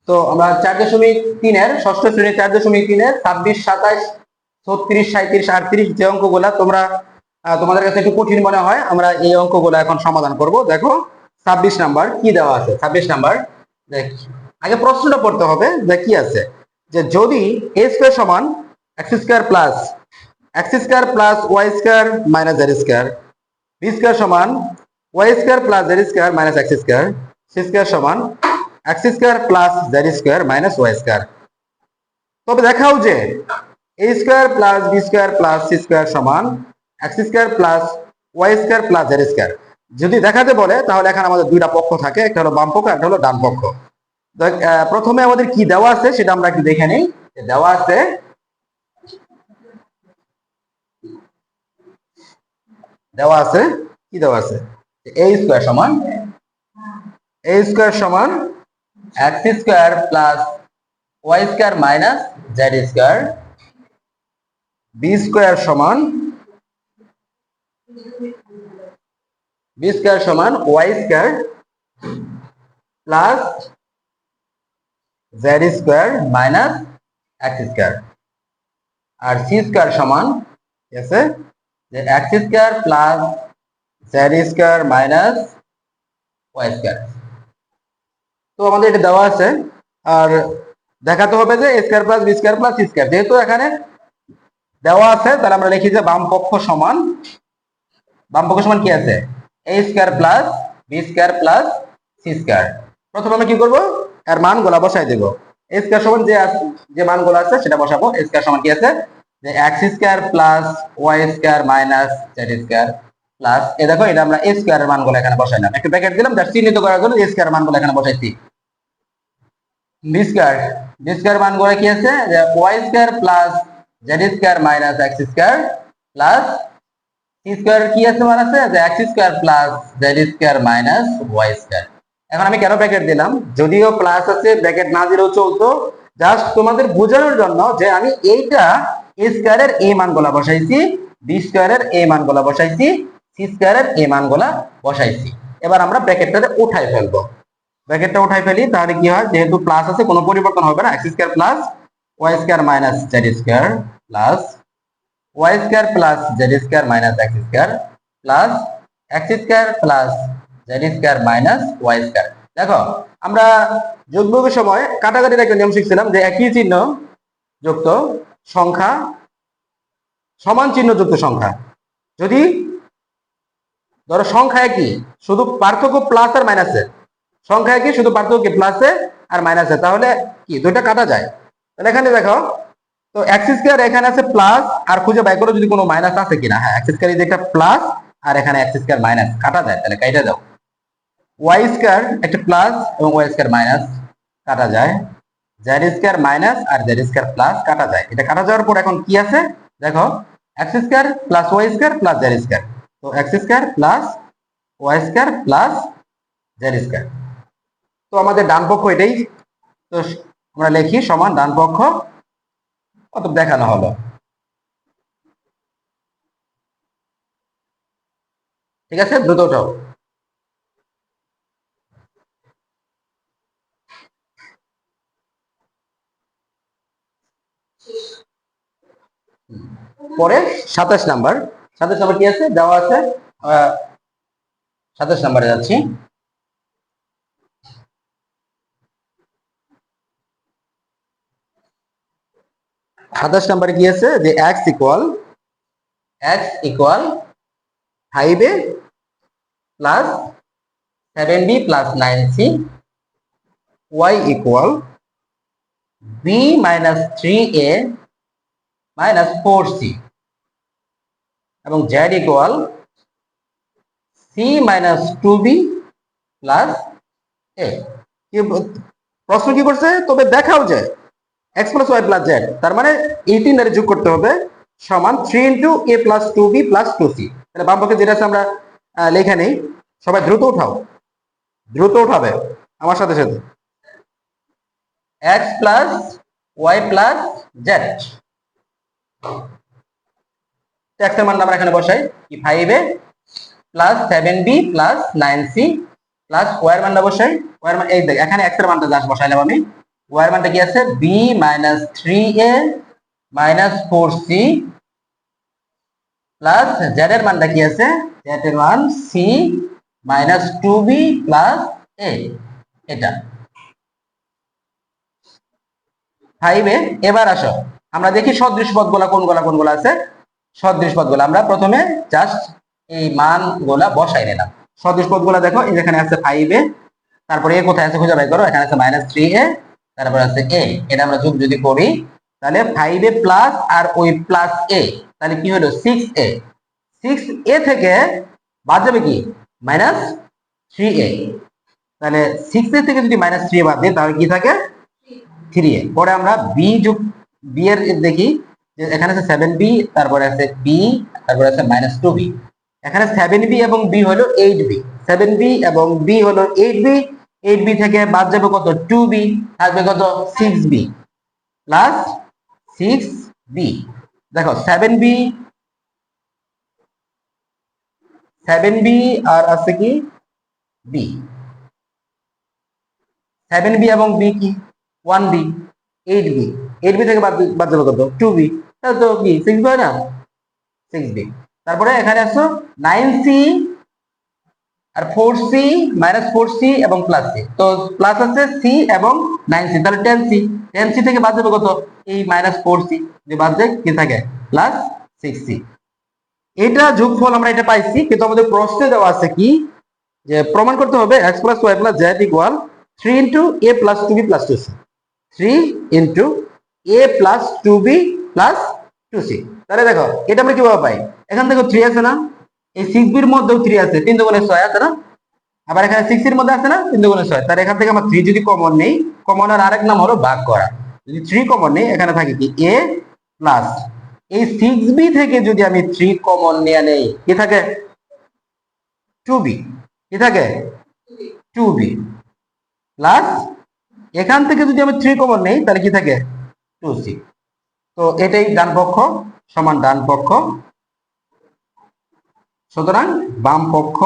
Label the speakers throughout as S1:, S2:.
S1: তো আমরা 4.3 ষষ্ঠ শ্রেণীর 4.3 26, 27, 36, 37, 38 যে অঙ্কগুলা তোমরা তোমাদের কাছে একটু কঠিন মনে হয়, আমরা এই অঙ্কগুলো এখন সমাধান করব। দেখো 26 নাম্বার কি দেওয়া আছে। 26 নাম্বার আগে প্রশ্নটা পড়তে হবে যে কি আছে, যে যদি a স্কয়ার সমান x square plus y square minus z square, b square সমান y square plus z square minus x square, c square সমান x square plus z square minus y square, তবে দেখাও যে a square plus b square plus c square সমান x square plus y square plus z square. যদি দেখাতে বলে তাহলে এখানে আমাদের দুইটা পক্ষ থাকে, একটা হলো বাম পক্ষ, একটা হলো ডান পক্ষ। প্রথমে আমাদের কি দেওয়া আছে সেটা আমরা একটু দেখে নেই। দেওয়া আছে কি দেওয়া আছে, a স্কয়ার সমান x square plus y square minus z square, b square সমান y square plus z square minus x square, আর c স্কয়ার সমান কি আছে যে x square plus z square minus y square. তো আমাদের এটা দেওয়া আছে, আর দেখাতে হবে যে a square plus b square plus c square. যেহেতু এখানে দেওয়া আছে তাহলে আমরা লিখি যে বাম পক্ষ সমান কি আছে, a square plus b square plus c square. প্রথমে আমরা কি করব, এর মানগুলো বসাই দেব। a স্কয়ার সমান যে মানগুলো আছে সেটা বসাবো। a স্কয়ার সমান কি আছে যে x square plus y square minus z square plus, এই দেখো এটা আমরা a স্কয়ার এর মানগুলো এখানে বসাইলাম, একটু ব্র্যাকেট দিলাম জাস্ট চিহ্নিত করার জন্য। a স্কয়ার মানগুলো এখানে বসাইছি। b স্কয়ার মানগুলো কি আছে যে y square plus z square minus x square plus c square কি আছে মান আছে যে x square plus z square minus y square. এখন আমি কেন ব্র্যাকেট দিলাম, যদিও প্লাস আছে ব্র্যাকেট না দিলেও চলতো, জাস্ট তোমাদের বোঝানোর জন্য যে আমি এইটা a স্কয়ারের a মানগুলো বসাইছি, b স্কয়ারের a মানগুলো বসাইছি, c স্কয়ারের a মানগুলো বসাইছি। এবার আমরা ব্র্যাকেটটাতে উঠাই ফেলবো। ব্র্যাকেটটা উঠাই ফেলি, তাহলে কি হয়, যেহেতু প্লাস আছে কোনো পরিবর্তন হবে না। x square plus y square minus z square plus y square plus z square minus x square plus x square plus z square minus y square. দেখো আমরা যোগবিয়োগের সময় কাটাকাটির একটা নিয়ম শিখছিলাম যে একই চিহ্ন যুক্ত সংখ্যা সমান চিহ্ন যুক্ত সংখ্যা, যদি ধরো সংখ্যা একই শুধু পার্থক্য প্লাস আর মাইনাসের, সংখ্যা একই শুধু পার্থক্য প্লাসে আর মাইনাসে, তাহলে কি দুইটা কাটা যায়। তাহলে এখানে দেখো, তো x স্কয়ার এখানে আছে প্লাস, আর খুঁজে বাই করো যদি কোনো মাইনাস আছে কিনা। হ্যাঁ, x স্কয়ার এই যে একটা প্লাস আর এখানে x স্কয়ার মাইনাস, কাটা যায়, তাহলে কাটা দাও। y স্কয়ার একটা প্লাস এবং y স্কয়ার মাইনাস, কাটা যায়। z স্কয়ার মাইনাস আর z স্কয়ার প্লাস, কাটা যায়। এটা কাটা যাওয়ার পর এখন কি আছে দেখো, x square plus y square plus z square, তো x square plus y square plus z square. তো আমাদের ডান পক্ষ এটাই, তো আমরা লিখি সমান ডান পক্ষ কত দেখানো হলো। ঠিক আছে, দ্রুত উঠাও। পরে 27 নাম্বার কি আছে দেওয়া আছে, 27 নাম্বারে যাচ্ছি। সাতাশ নাম্বারে কি আছে যে x equal 5a plus 7b plus 9c, y equal b minus 3a minus 4c, এবং z equal c minus 2b plus a। প্রশ্ন কি করছে, তবে দেখাও যে x plus y plus z, তার মানে এই তিনটারে যোগ করতে হবে সমান 3 into a plus 2b plus 2c। তাহলে বাম পক্ষে যেটা আছে আমরা লেখা নেই। সবাই দ্রুত উঠাবে আমার সাথে সাথে। x plus y plus z, x এর মান আমরা এখানে বসাই কি 5a plus 7b plus 9c plus y এর মানটা বসাই। y এর মান এই দেখ এখানে x এর মানটা জাস্ট বসাইলাম আমি, ওয়াই এর মানটা কি আছে b minus 3a minus 4c plus Z এর মানটা কি আছে জেড এর মান C minus 2b plus a এটা 5 এ। এবার আসো আমরা দেখি সদৃশ পদগুলা কোনগুলা আছে। সদৃশ পদগুলা আমরা প্রথমে জাস্ট এই মানগুলা বসাই নিলাম। সদৃশ পদগুলা দেখো এই যেখানে আছে 5 এ, তারপরে এ কোথায় আছে খুঁজে বের করো, এখানে আছে মাইনাস 3a, তারপরে আছে a, এটা আমরা যোগ যদি করি তাহলে 5a প্লাস আর ওই প্লাস a তাহলে কি হলো 6a, 6a থেকে বাদ যাবে কি মাইনাস 3a, তাহলে 6a থেকে যদি মাইনাস 3a বাদ দিই তাহলে কি থাকে 3a। পরে আমরা b এর দেখি যে এখানে আছে 7b, তারপরে আছে b, তারপরে আছে মাইনাস 2b, এখানে 7b এবং b হলো 8b, 7b এবং b হলো 8b, 8b থেকে বাদ যাবে কত 2b, থাকবে কত 6b প্লাস 6b। দেখো 7b আর আছে কি b, 7b এবং b কি 1b, 8b, 8b থেকে বাদ যাবে কত 2b, তাহলে তো কি 6b হয় না 6b। তারপরে এখানে আসো 9c আর 4c মাইনাস 4c এবং প্লাস c, তো প্লাস আছে c এবং 9c, তাহলে 10c, 10c থেকে বাদ যাবে কত এই মাইনাস 4c, যে বাদ যায় কি থাকে প্লাস 6c। এটা যোগফল আমরা এটা পাইছি, কিন্তু আমাদের প্রশ্নে দেওয়া আছে কি যে প্রমাণ করতে হবে x plus y plus z equal 3 into a plus 2b plus 2c, 3 into a plus 2b plus 2c। তাহলে দেখো এটা আমরা কিভাবে পাই, এখান থেকে 3 আছে না, এই 6b এর মধ্যেও 3 আছে, 3 দুগুণে 6 আছে না, আবার এখানে 6 এর মধ্যে আছে না 3 দুগুণে 6, তাহলে এখান থেকে আমরা 3 যদি কমন নেই, কমনের আরেক নাম হলো ভাগ করা, যদি 3 কমন নেই এখানে থাকে কি a প্লাস এই 6b থেকে যদি আমি 3 কমন নিয়ে নেই কি থাকে 2b, কি থাকে 2b প্লাস এখান থেকে যদি আমি 3 কমন নেই তাহলে কি থাকে 2c। তো এটাই ডান পক্ষ সমান ডান পক্ষ, সুতরাং বাম পক্ষ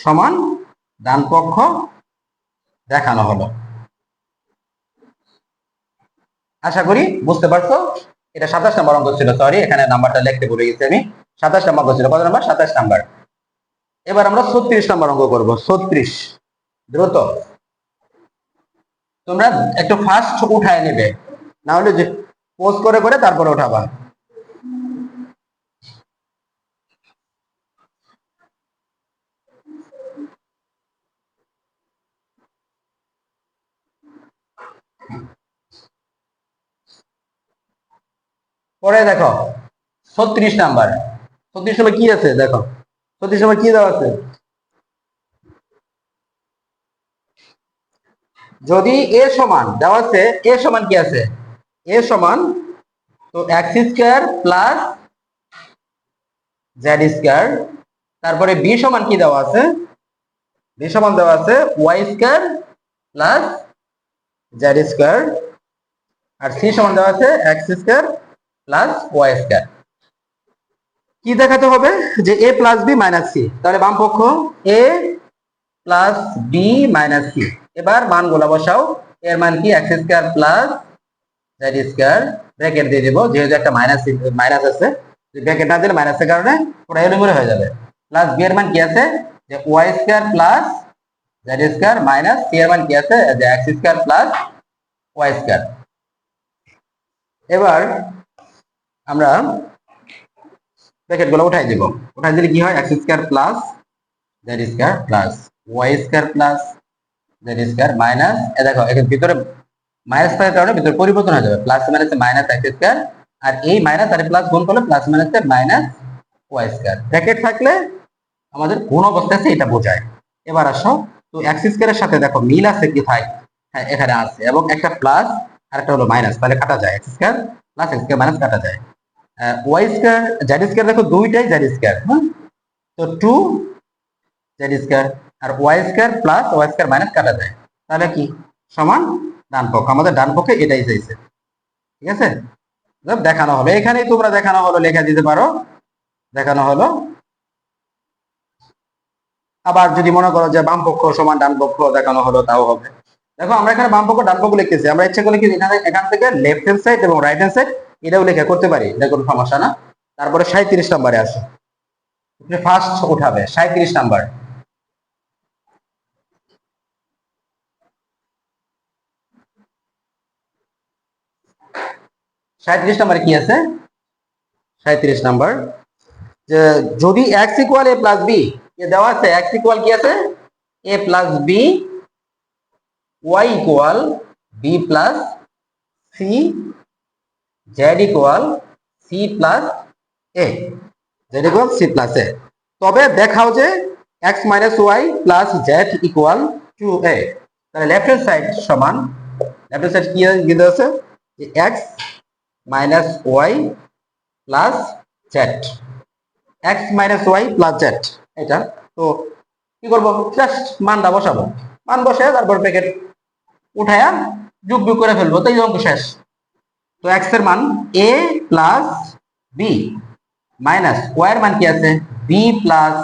S1: সমান ডান পক্ষ দেখানো হলো। আশা করি বুঝতে পারছো। এটা 27 নম্বর অঙ্ক ছিল, সরি এখানে নাম্বারটা লিখতে ভুলে গেছি আমি, 27 নম্বর অঙ্ক ছিল। কত নাম্বার 27 নাম্বার। এবার আমরা 36 নম্বর অঙ্ক করব। 36 দ্রুত তোমরা একটু ফাস্ট উঠায় নেবে, না হলে যে পোজ করে করে তারপরে উঠাবা। পরে দেখো 36 নাম্বার, 36 নম্বর কি আছে দেখো, 36 নম্বর কি দেওয়া আছে, যদি এ সমান দেওয়া আছে, এ সমান কি আছে, এ সমান তো X square plus Z square, তারপরে বি সমান কি দেওয়া আছে, বি সমান দেওয়া আছে Y square plus Z square, আর সি সমান দেওয়া আছে X square plus Y square. কি দেখাতে হবে যে A plus B minus C, তাহলে বাম পক্ষ A plus B minus C. এবার মানগুলো বসাও, এর মান কি X square plus Z square, bracket দিয়ে দেব যেহেতু একটা মাইনাস আছে, ব্র্যাকেট না দিলে মাইনাসের কারণে পুরো এলোমেলো হয়ে যাবে, প্লাস বি এর মান কি আছে যে y square plus Z square minus c এর মান কি আছে যে x square plus Y square. এবার আমরা ব্র্যাকেট গুলো উঠাই দিব, উঠাই দিলে কি হয় x square plus Z square plus Y square plus Z square minus, দেখো এখানে ভিতরে মাইনাস থাকার কারণে ভিতরে পরিবর্তন হয়ে যাবে, প্লাস মাইনাসে মাইনাস এক্স স্কয়ার, আর এই মাইনাস আর প্লাস গুণ করলে প্লাস মাইনাসে মাইনাস ওয়াই স্কয়ার। ব্র্যাকেট থাকলে আমাদের কোন অবস্থা আছে এটা বোঝায়। এবার আসো তো এক্স স্কয়ারের সাথে দেখো মিল আছে কি ভাই, হ্যাঁ এখানে আছে, এবং একটা প্লাস আর একটা হলো মাইনাস, তাহলে কাটা যায়, x square plus x square minus কাটা যায়, ওয়াই স্কয়ার জেড স্কয়ার দেখো দুইটাই জেড স্কয়ার, হ্যাঁ তো 2 জেড স্কয়ার আর Y square plus Y square minus কাটা যায়, তাহলে কি সমান ডান পক্ষ, আমাদের ডান পক্ষে এটাই চাইছে, ঠিক আছে দেখানো হলো, এখানেই তোমরা দেখানো হলো লেখা দিতে পারো, দেখানো হলো। আবার যদি মনে করো যে বাম পক্ষ সমান ডান পক্ষ দেখানো হলো তাও হবে, দেখো আমরা এখানে বাম পক্ষ ডান পক্ষ লিখতেছি, আমরা ইচ্ছা করলে কি এখান থেকে লেফট হ্যান্ড সাইড এবং রাইট হ্যান্ড সাইড এটাও লেখা করতে পারি, এটা কোনো সমস্যা না। তারপরে 37 নম্বরে আসে, ফার্স্ট উঠাবে 37 নাম্বার। 37 নম্বরে কি আছে? 37 নাম্বার, যে যদি x equal a plus B, দেওয়া আছে x ইকুয়াল কি আছে a plus B, y equal b plus C, z equal C plus A, z equal C plus A, তবে দেখাও যে x minus Y plus Z equal to A. তাহলে left hand side সমান, left hand side কি দেওয়া আছে যে x minus Y plus Z, x minus Y plus Z, এটা তো কি করবো, জাস্ট মানটা বসাবো, মান বসে তারপর ব্র্যাকেট উঠায়া যোগ বিয়োগ করে ফেলবো, তো এই অঙ্ক শেষ। তো x এর মান a plus B minus Y এর মান কি আছে B plus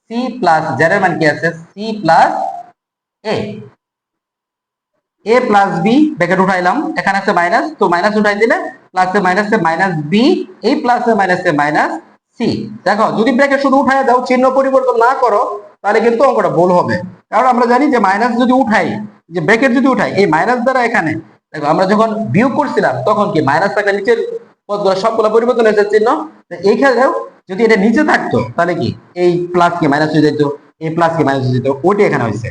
S1: C plus Z এর মান কি আছে C plus A, a plus B bracket উঠাইলাম, এখানে আছে মাইনাস, তো মাইনাস উঠাই দিলে প্লাসে মাইনাসে মাইনাস বি, এই প্লাসে মাইনাসে মাইনাস সি। দেখো যদি ব্র্যাকেট শুধু উঠাই দাও, চিহ্ন পরিবর্তন না করো, তাহলে কিন্তু অঙ্কটা ভুল হবে। কারণ আমরা জানি যে মাইনাস যদি উঠাই, যে ব্র্যাকেট যদি উঠাই, এই মাইনাস দ্বারা এখানে দেখো আমরা যখন বিয়োগ করছিলাম তখন কি মাইনাস থাকলে নিচের পদগুলো সবগুলো পরিবর্তন হয়েছে চিহ্ন, এইখানেও যদি এটা নিচে থাকতো তাহলে কি এই প্লাস কি মাইনাস হয়ে যেত, এই প্লাস কি মাইনাস হয়ে যেত, ওইটা এখানে হয়েছে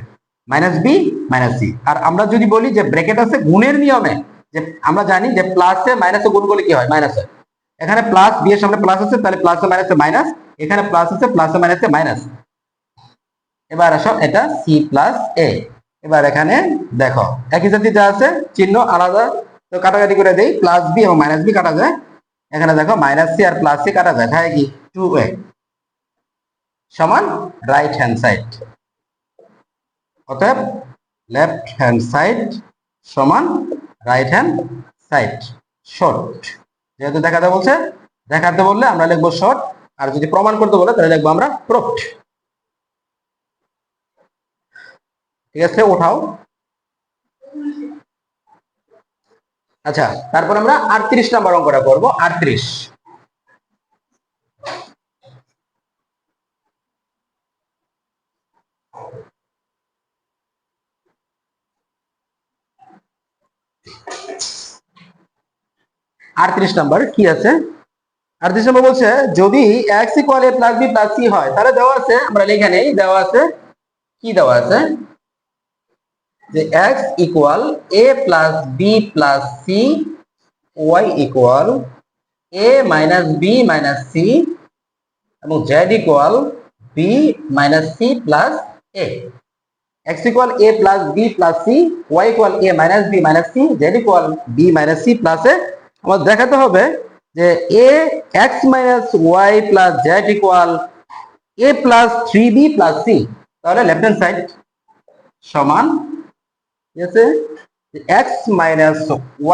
S1: মাইনাস বি মাইনাস সি। আর আমরা যদি বলি যে ব্র্যাকেট আছে গুণের নিয়মে, যে আমরা জানি যে প্লাসে মাইনাসে গুণ করলে কি হয় মাইনাস হয়, এখানে প্লাস বি এর সামনে প্লাস আছে, তাহলে প্লাসে মাইনাসে মাইনাস, এখানে প্লাস আছে প্লাসে মাইনাসে মাইনাস। এবার আসো এটা সি প্লাস এ, এবার এখানে দেখো একই জাতি যা আছে চিহ্ন আলাদা, তো কাটাকাটি করে দেই, প্লাস বি এবং মাইনাস বি কাটা যায়, এখানে দেখো মাইনাস সি আর প্লাস সি কাটা যায়, থাকে কি 2a সমান রাইট হ্যান্ড সাইড, অতএব লেফট হ্যান্ড সাইড সমান রাইট হ্যান্ড সাইড শর্ট। যেহেতু দেখাতে বলছে, দেখাতে বললে আমরা লিখবো শর্ট, আর যদি প্রমাণ করতে বলে তাহলে লিখবো আমরা প্রুফড। ঠিক আছে, উঠাও। আচ্ছা, তারপর আমরা 38 নাম্বার অঙ্কটা করবো। 38 নাম্বার কি আছে? 38 নম্বর বলছে যদি x equal a plus B plus c হয়, তাহলে দেওয়া আছে, আমরা লিখে নেই, দেওয়া আছে কি দেওয়া আছে যে x equal a plus B plus c, y equal a minus B minus c, এবং z equal b minus C plus a। x equal a plus B plus c, y equal a minus B minus c, z equal b minus C plus a। আমাদের দেখাতে হবে যে a x minus y plus z equal a plus 3b plus c, তাহলে left hand side সমান ঠিক আছে x minus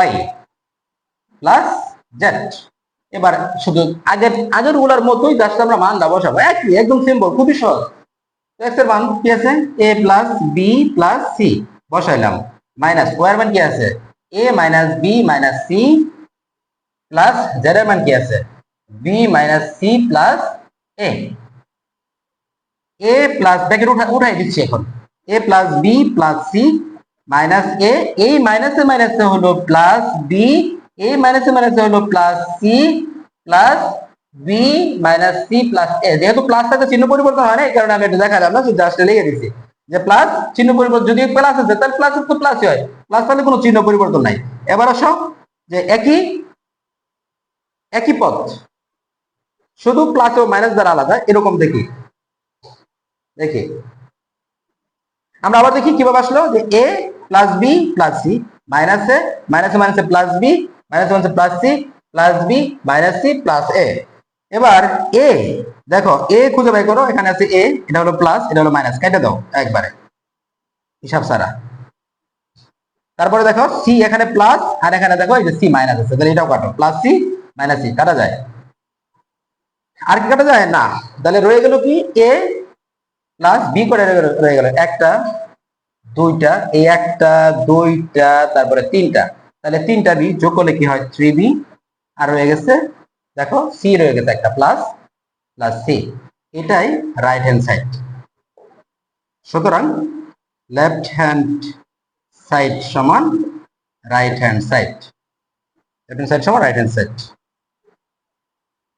S1: y plus z। এবার শুধু আগের গুলার মতোই জাস্ট আমরা মানটা বসাবো, একই একদম সিম্পল, খুবই সহজ। x এর মান কি আছে a plus B plus C বসাইলাম, মাইনাস y এর মান কি আছে a minus B minus C plus z এর মান কি আছে b minus C plus a। a plus bracket উঠাই দিচ্ছি এখন, a plus B plus C minus a, এই মাইনাসে মাইনাসে হলো প্লাস বি, এই মাইনাসে মাইনাসে হলো plus C plus B minus C plus A. যেহেতু প্লাস থাকে চিহ্ন পরিবর্তন হয় না, এই কারণে আমি এটা দেখালাম না, জাস্ট লিখে দিচ্ছি যে প্লাস চিহ্ন পরিবর্তন, যদি প্লাস আছে তাহলে প্লাস তো প্লাসই হয়, প্লাস তাহলে কোনো চিহ্ন পরিবর্তন নাই। এবার আসো যে একই পদ শুধু প্লাস ও মাইনাস দ্বারা আলাদা, এরকম দেখি আমরা আবার দেখি কিভাবে আসলো যে a plus B plus C, মাইনাসে মাইনাসে মাইনাসে প্লাস বি, মাইনাসে মাইনাসে plus C plus B minus C plus A. এবার a দেখো a খুঁজে বের করো, এখানে আছে a, এটা হলো প্লাস এটা হলো মাইনাস, কেটে দাও একবারে হিসাব ছাড়া। তারপরে দেখো সি এখানে প্লাস আর এখানে দেখো এই যে সি মাইনাস আছে, তাহলে এটাও কাটো, প্লাস সি মাইনাস সি কাটা যায়, আর কি কাটা যায় না, তাহলে রয়ে গেল কি a প্লাস বি করে রয়ে গেল একটা দুইটা, এই একটা, দুইটা, তারপরে তিনটা, তাহলে তিনটা বি যোগ করলে কি হয় 3b, আর রয়ে গেছে দেখো সি রয়ে গেছে একটা প্লাস প্লাস সি, এটাই রাইট হ্যান্ড সাইড। সুতরাং লেফট হ্যান্ড সাইড সমান right hand side, left hand side সমান রাইট হ্যান্ড সাইড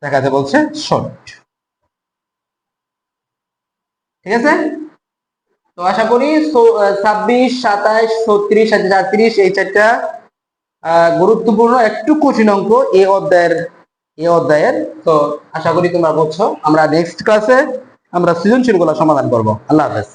S1: দেখাতে বলছে শর্ট। ঠিক আছে, তো আশা করি 26, 27, 36, 37 এই চারটা গুরুত্বপূর্ণ একটু কঠিন অঙ্ক এই অধ্যায়ের। তো আশা করি তোমরা বুঝছো। আমরা নেক্সট ক্লাসে আমরা সৃজনশীল গুলো সমাধান করব। আল্লাহ হাফেজ।